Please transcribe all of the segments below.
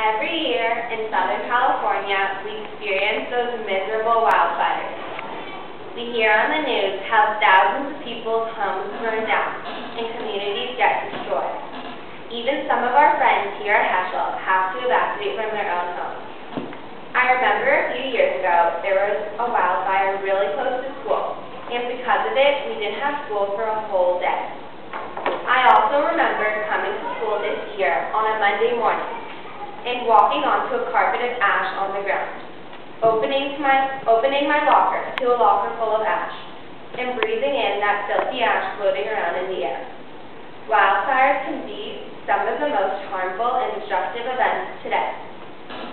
Every year in Southern California, we experience those miserable wildfires. We hear on the news how thousands of people's homes burn down and communities get destroyed. Even some of our friends here at Heschel have to evacuate from their own homes. I remember a few years ago, there was a wildfire really close to school, and because of it, we didn't have school for a whole day. I also remember coming to school this year on a Monday morning and walking onto a carpet of ash on the ground, opening my locker to a locker full of ash, and breathing in that filthy ash floating around in the air. Wildfires can be some of the most harmful and destructive events today.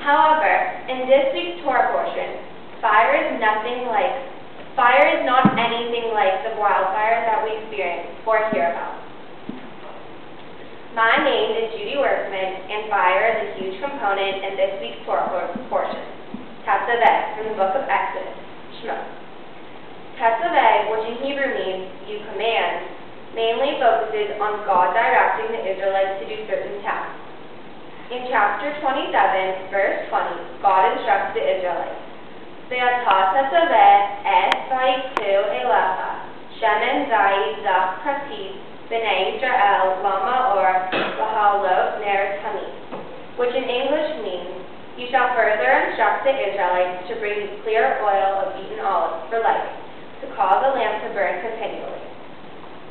However, in this week's Torah portion, fire is not anything like the wildfires that we experience or hear about. My name is Judy, and fire is a huge component in this week's Torah portion. Tetzaveh, from the book of Exodus, Shema. Tetzaveh, which in Hebrew means you command, mainly focuses on God directing the Israelites to do certain tasks. In chapter 27, verse 20, God instructs the Israelites, Ve'atah tetzaveh es vayikthu elecha, shemen zayit zach pratit, b'nei Yisrael lama or lahalot ner tamid, which in English means, you shall further instruct the Israelites to bring you clear oil of beaten olives for lighting, to cause a lamp to burn continually.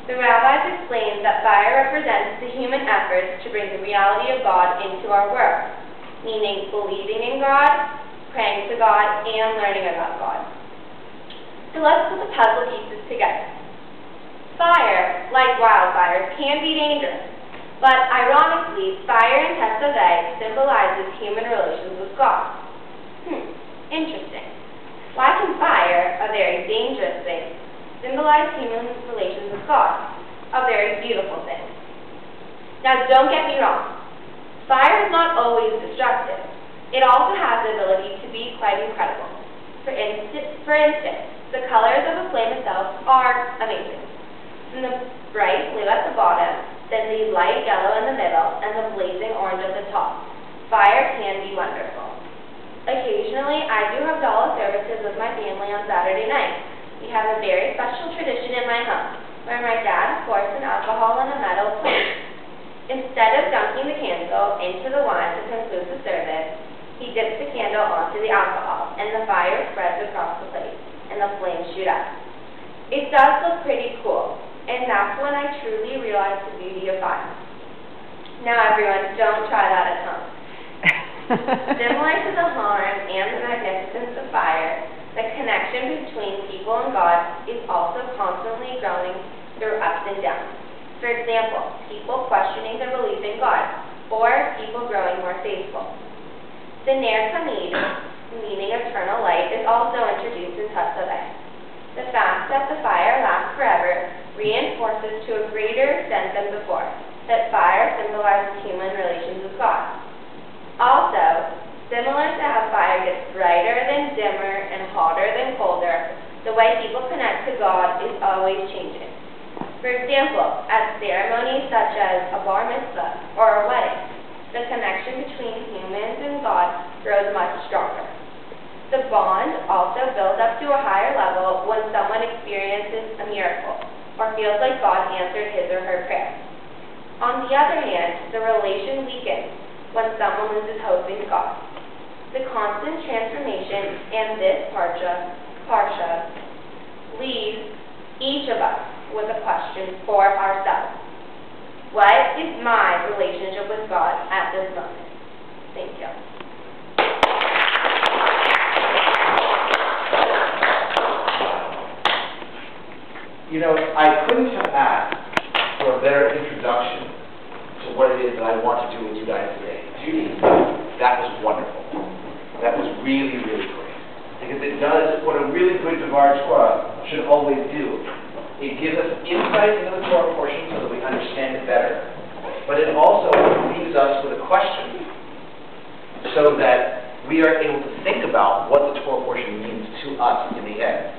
The rabbis explained that fire represents the human efforts to bring the reality of God into our world, meaning believing in God, praying to God, and learning about God. So let's put the puzzle pieces together. Fire, like wildfires, can be dangerous, but ironically, fire in Tetzaveh symbolizes human relations with God. Interesting. Why can fire, a very dangerous thing, symbolize human relations with God, a very beautiful thing? Now, don't get me wrong. Fire is not always destructive. It also has the ability to be quite incredible. For instance, the colors of a flame itself are amazing. From the bright blue at the bottom, then the light yellow in the middle, and the blazing orange at the top. Fire can be wonderful. Occasionally, I do have dollar services with my family on Saturday night. We have a very special tradition in my home, where my dad pours some alcohol in a metal plate. Instead of dunking the candle into the wine to conclude the service, he dips the candle onto the alcohol, and the fire spreads across the plate, and the flames shoot up. It does look pretty cool, and that's when I truly realized the beauty of fire. Now everyone, don't try that at home. Similar to the harm and the magnificence of fire, the connection between people and God is also constantly growing through ups and downs. For example, people questioning their belief in God, or people growing more faithful. The Ner Tamid, meaning eternal light, is also introduced in Tetzaveh. The fact that the fire lasts forever reinforces to a greater extent than before that fire symbolizes human relations with God. Also, similar to how fire gets brighter than dimmer and hotter than colder, the way people connect to God is always changing. For example, at ceremonies such as a bar mitzvah or a wedding, the connection between humans and God grows much stronger. The bond also builds up to a higher level when someone experiences a miracle or feels like God answered his or her prayer. On the other hand, the relation weakens when someone loses hope in God. The constant transformation in this parsha leaves each of us with a question for ourselves. What is my relationship with God at this moment? Thank you. You know, I couldn't have asked for a better introduction to what it is that I want to do with you guys today. Judy, that was wonderful. That was really, really great. Because it does what a really good Dvar Torah should always do. It gives us insight into the Torah portion so that we understand it better. But it also leaves us with a question so that we are able to think about what the Torah portion means to us in the end.